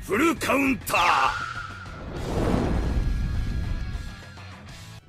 フルカウンター。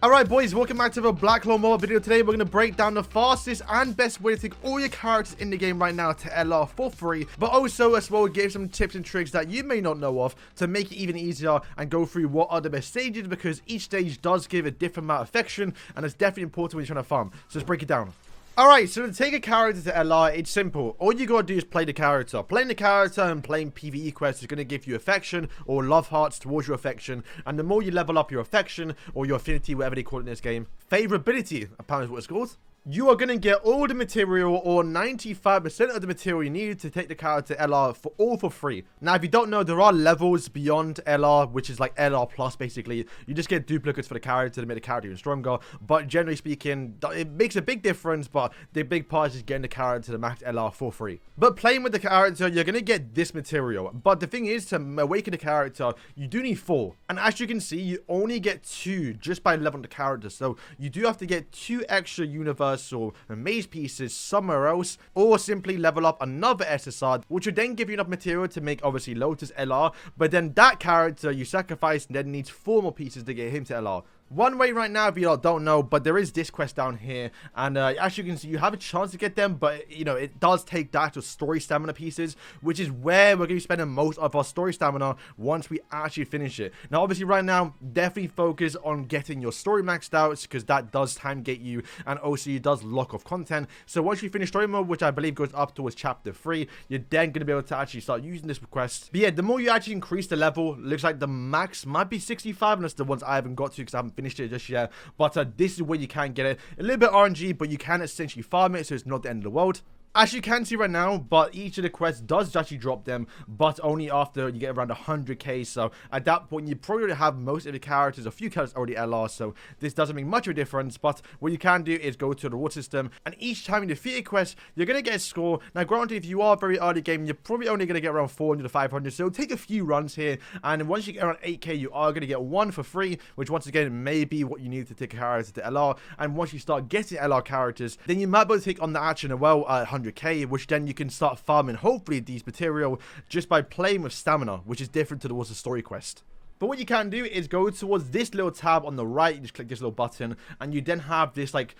Alright boys, welcome back to the Black Claw mobile video. Today we're going to break down the fastest and best way to take all your characters in the game right now to LR for free, but also as well give some tips and tricks that you may not know of to make it even easier and go through what are the best stages, because each stage does give a different amount of affection and it's definitely important when you're trying to farm. So let's break it down. Alright, so to take a character to LR, it's simple. All you gotta do is play the character. Playing the character and playing PvE quests is gonna give you affection or love hearts towards your affection. And the more you level up your affection or your affinity, whatever they call it in this game, favorability, apparently is what it's called, you are going to get all the material or 95% of the material you need to take the character LR for free. Now, if you don't know, there are levels beyond LR, which is like LR plus basically. You just get duplicates for the character to make the character even stronger. But generally speaking, it makes a big difference, but the big part is just getting the character to the max LR for free. But playing with the character, you're going to get this material. But the thing is, to awaken the character, you do need 4. And as you can see, you only get 2 just by leveling the character. So you do have to get 2 extra universe or maze pieces somewhere else, or simply level up another SSR, which would then give you enough material to make obviously Lotus LR, but then that character you sacrifice then needs 4 more pieces to get him to LR. One way right now, if you don't know, but there is this quest down here, and as you can see, you have a chance to get them, but you know, it does take that to story stamina pieces, which is where we're going to be spending most of our story stamina once we actually finish it. Now, obviously, right now, definitely focus on getting your story maxed out, because that does time gate you, and also it does lock off content. So once you finish story mode, which I believe goes up towards chapter 3, you're then going to be able to actually start using this quest. But yeah, the more you actually increase the level, looks like the max might be 65, and that's the ones I haven't got to because I haven't finished it just yet, but this is where you can get it. A little bit RNG, but you can essentially farm it, so it's not the end of the world. As you can see right now, but each of the quests does actually drop them, but only after you get around 100k. So at that point, you probably already have most of the characters, a few characters already LR, so this doesn't make much of a difference. But what you can do is go to the reward system, and each time you defeat a quest, you're going to get a score. Now, granted, if you are very early game, you're probably only going to get around 400 to 500, so it'll take a few runs here, and once you get around 8k, you are going to get 1 for free, which once again may be what you need to take a character to LR. And once you start getting LR characters, then you might be able to take on the action as well at 100k, which then you can start farming hopefully these material just by playing with stamina, which is different towards the story quest. But what you can do is go towards this little tab on the right. You just click this little button, and you then have this like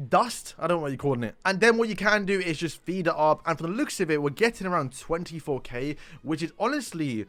dust, I don't know what you're calling it, and then what you can do is just feed it up, and from the looks of it, we're getting around 24k, which is honestly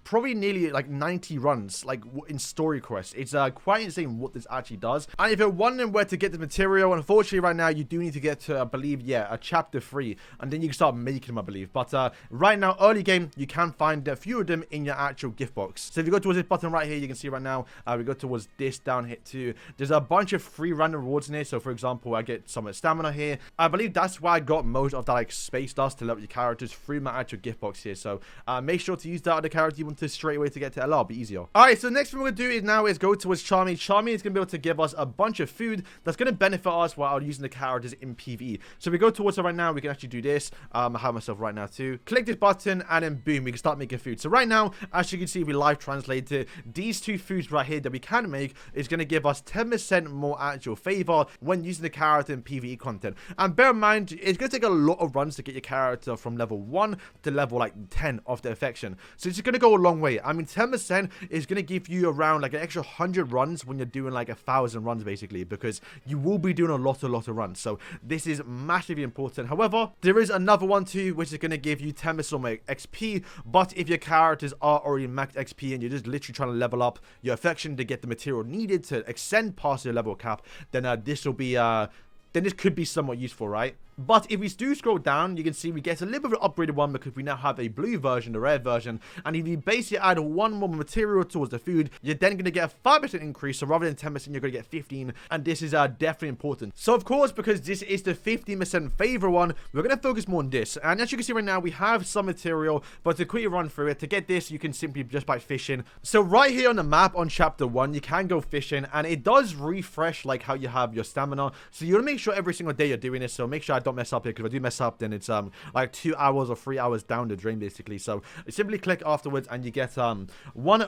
probably nearly like 90 runs like in story quests. It's quite insane what this actually does. And if you're wondering where to get the material, unfortunately right now you do need to get to, I believe, yeah, a chapter 3, and then you can start making them, I believe. But right now, early game, you can find a few of them in your actual gift box. So if you go towards this button right here, you can see right now we go towards this down here too. There's a bunch of free random rewards in here. So for example, I get some stamina here. I believe that's why I got most of that like space dust to level your characters through my actual gift box here. So make sure to use that other character you want to straight away to get to LR. It'll be easier. Alright, so the next thing we're going to do is now is go towards Charmy. Charmy is going to be able to give us a bunch of food that's going to benefit us while using the characters in PvE. So we go towards it right now. We can actually do this. I have myself right now too. Click this button and then boom, we can start making food. So right now, as you can see, if we live translate it, these 2 foods right here that we can make is going to give us 10% more actual favor when using the character in PvE content. And bear in mind, it's going to take a lot of runs to get your character from level 1 to level like 10 of the affection. So it's going to go a long way. I mean, 10% is going to give you around like an extra 100 runs when you're doing like 1,000 runs basically, because you will be doing a lot of runs. So this is massively important. However, there is another one too, which is going to give you 10% more XP. But if your characters are already max XP and you're just literally trying to level up your affection to get the material needed to extend past your level cap, then this will be then this could be somewhat useful, right? But if we do scroll down, you can see we get a little bit of an upgraded one because we now have a blue version, the rare version. And if you basically add 1 more material towards the food, you're then going to get a 5% increase. So rather than 10%, you're going to get 15. And this is definitely important. So of course, because this is the 15% favor one, we're going to focus more on this. And as you can see right now, we have some material, but to quickly run through it, to get this, you can simply just by fishing. So right here on the map on chapter 1, you can go fishing, and it does refresh like how you have your stamina. So you want to make sure every single day you're doing this. So make sure I don't mess up here, because if I do mess up, then it's like 2 hours or 3 hours down the drain basically. So simply click afterwards and you get 1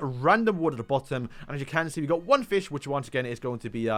random word at the bottom, and as you can see, we got 1 fish, which once again is going to be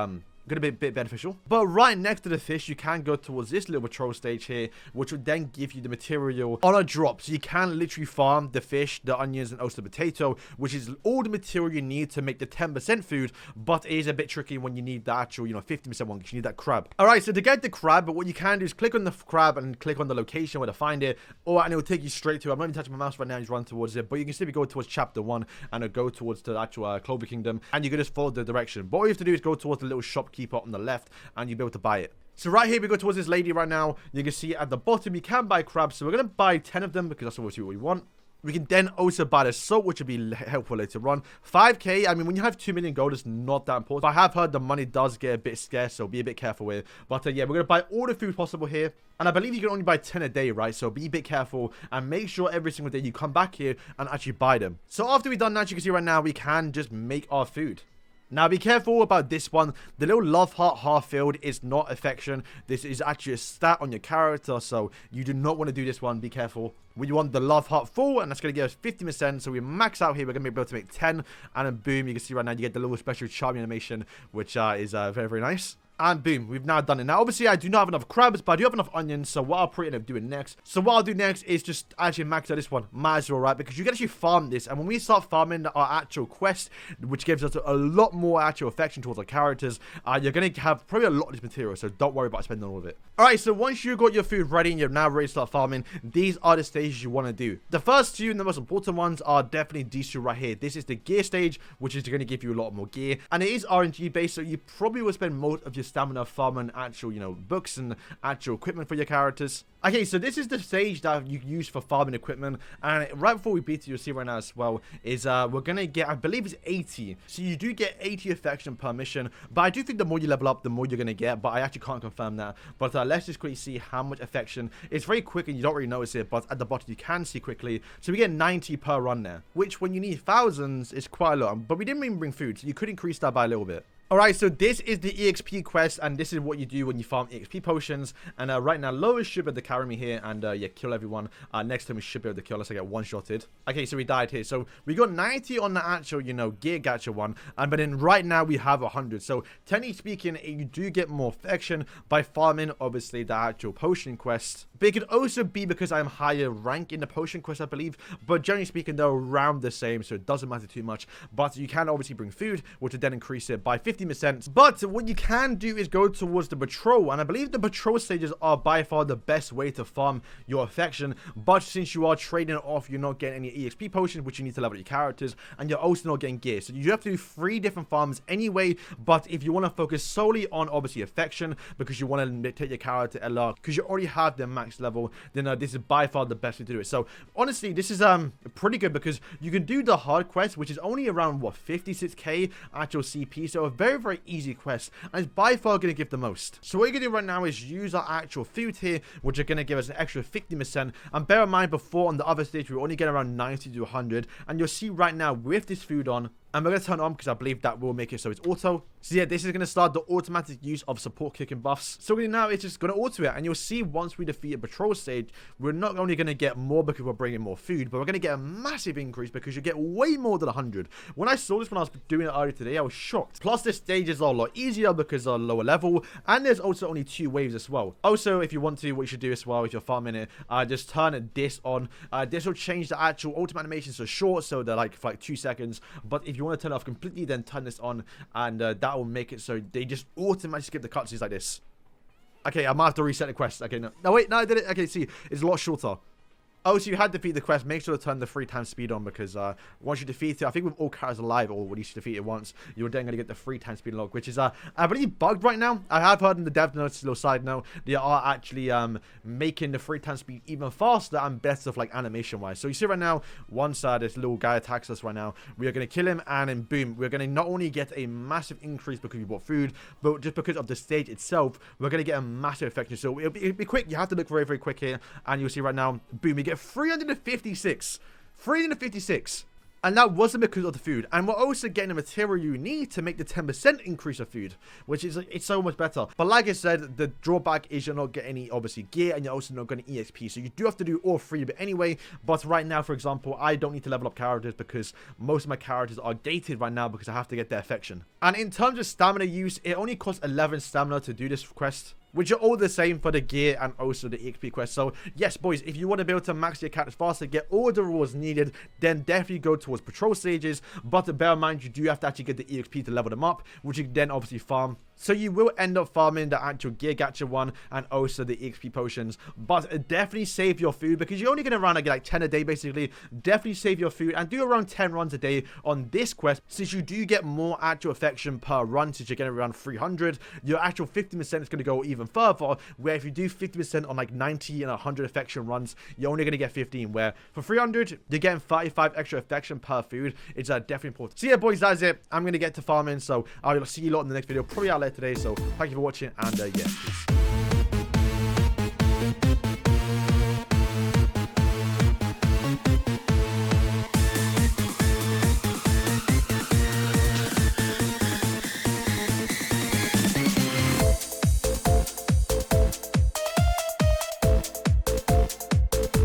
Gonna be a bit beneficial. But right next to the fish, you can go towards this little patrol stage here, which would then give you the material on a drop. So you can literally farm the fish, the onions, and also the potato, which is all the material you need to make the 10% food, but it is a bit tricky when you need the actual, 50% one, because you need that crab. Alright, so to get the crab, what you can do is click on the crab and click on the location where to find it, and it will take you straight to it. I'm not even touching my mouse right now, just run towards it, but you can simply go towards chapter 1 and go towards the actual Clover Kingdom, and you can just follow the direction. But all you have to do is go towards the little shopkeeper on the left, and you'll be able to buy it. So right here, we go towards this lady right now. You can see at the bottom, you can buy crabs. So we're going to buy 10 of them, because that's obviously what we want. We can then also buy the salt, which will be helpful later on. 5k, I mean, when you have 2 million gold, it's not that important. But I have heard the money does get a bit scarce, so be a bit careful with it. But yeah, we're going to buy all the food possible here. And I believe you can only buy 10 a day, right? So be a bit careful and make sure every single day you come back here and actually buy them. So after we've done that, you can see right now, we can just make our food. Now, be careful about this one. The little love heart half filled is not affection. This is actually a stat on your character, so you do not want to do this one. Be careful. We want the love heart full, and that's going to give us 50%. So we max out here. We're going to be able to make 10, and then boom, you can see right now you get the little special charming animation, which is very, very nice. And boom, we've now done it. Now, obviously, I do not have enough crabs, but I do have enough onions. So what I'll probably end up doing next. So what I'll do next is just actually max out this one. Might as well, right? Because you can actually farm this. And when we start farming our actual quest, which gives us a lot more actual affection towards our characters, you're going to have probably a lot of this material. So don't worry about spending all of it. All right, so once you got your food ready and you're now ready to start farming, these are the stages you want to do. The first two and the most important ones are definitely these two right here. This is the gear stage, which is going to give you a lot more gear. And it is RNG based, so you probably will spend most of your stamina farming actual, books and actual equipment for your characters. Okay, so this is the stage that you use for farming equipment, and right before we beat it, you'll see right now as well, is we're gonna get, I believe it's 80. So you do get 80 affection per mission, but I do think the more you level up, the more you're gonna get, but I actually can't confirm that. But let's just quickly see how much affection. It's very quick and you don't really notice it, but at the bottom you can see quickly. So we get 90 per run there, which when you need thousands is quite a lot, but we didn't even bring food, so you could increase that by a little bit. Alright, so this is the EXP quest, and this is what you do when you farm EXP potions. And right now, Lois should be able to carry me here and, yeah, kill everyone. Next time we should be able to kill us. I get one-shotted. Okay, so we died here. So we got 90 on the actual, gear gacha one. But then right now, we have 100. So, technically speaking, you do get more affection by farming, obviously, the actual potion quest. But it could also be because I'm higher rank in the potion quest, I believe. But generally speaking, they're around the same, so it doesn't matter too much. But you can obviously bring food, which would then increase it by 50%. But what you can do is go towards the patrol, and I believe the patrol stages are by far the best way to farm your affection. But since you are trading it off, you're not getting any EXP potions, which you need to level your characters, and you're also not getting gear. So you have to do 3 different farms anyway. But if you want to focus solely on obviously affection, because you want to take your character LR, because you already have the max level, then this is by far the best way to do it. So honestly, this is pretty good, because you can do the hard quest, which is only around what, 56k actual CP. So a very, very easy quest, and it's by far going to give the most. So what you're going to do right now is use our actual food here, which are going to give us an extra 50%. And bear in mind, before on the other stage we only get around 90 to 100, and you'll see right now with this food on, and we're going to turn it on because I believe that will make it so it's auto. So yeah, this is going to start the automatic use of support kicking buffs. So now it's just going to auto it, and you'll see once we defeat a patrol stage, we're not only going to get more because we're bringing more food, but we're going to get a massive increase because you get way more than 100. When I saw this when I was doing it earlier today, I was shocked. Plus, this stage is a lot easier because they're lower level, and there's also only 2 waves as well. Also, if you want to, what you should do as well, if you're farming it, just turn this on. This will change the actual ultimate animations to short, so they're like for like 2 seconds. But if you want to turn it off completely, then turn this on, and that will make it so they just automatically skip the cutscenes like this. Okay, I might have to reset the quest. Okay, no, wait, no, I did it. Okay, see, it's a lot shorter. Oh, so you had to defeat the quest. Make sure to turn the 3 times speed on, because once you defeat it, I think with all characters alive, or when you defeat it once, you're then going to get the 3 times speed unlock, which is, I believe, bugged right now. I have heard in the dev notes, a little side note, they are actually making the 3 times speed even faster and better, like animation-wise. So you see right now, once this little guy attacks us right now, we are going to kill him, and then boom, we're going to not only get a massive increase because we bought food, but just because of the stage itself, we're going to get a massive effect. So it'll be quick. You have to look very, very quick here, and you'll see right now, boom, we get 356. And that wasn't because of the food. And we're also getting the material you need to make the 10% increase of food, which is it's so much better. But like I said, the drawback is you're not getting any obviously gear, and you're also not getting EXP. So you do have to do all three. But anyway, but right now, for example, I don't need to level up characters because most of my characters are gated right now because I have to get their affection. And in terms of stamina use, it only costs 11 stamina to do this quest, which are all the same for the gear and also the EXP quest. So yes, boys, if you want to be able to max your characters faster, get all the rewards needed, then definitely go towards patrol stages. But bear in mind, you do have to actually get the EXP to level them up, which you can then obviously farm. So you will end up farming the actual gear gacha one and also the EXP potions. But definitely save your food because you're only going to run like 10 a day basically. Definitely save your food and do around 10 runs a day on this quest, since you do get more actual affection per run. Since you're getting around 300, your actual 50% is going to go even further, where if you do 50% on like 90 and 100 affection runs, you're only going to get 15, where for 300 you're getting 35 extra affection per food. It's definitely important. So yeah, boys, that's it. I'm going to get to farming, so I'll see you lot in the next video, probably out later today. So thank you for watching, and yeah, peace.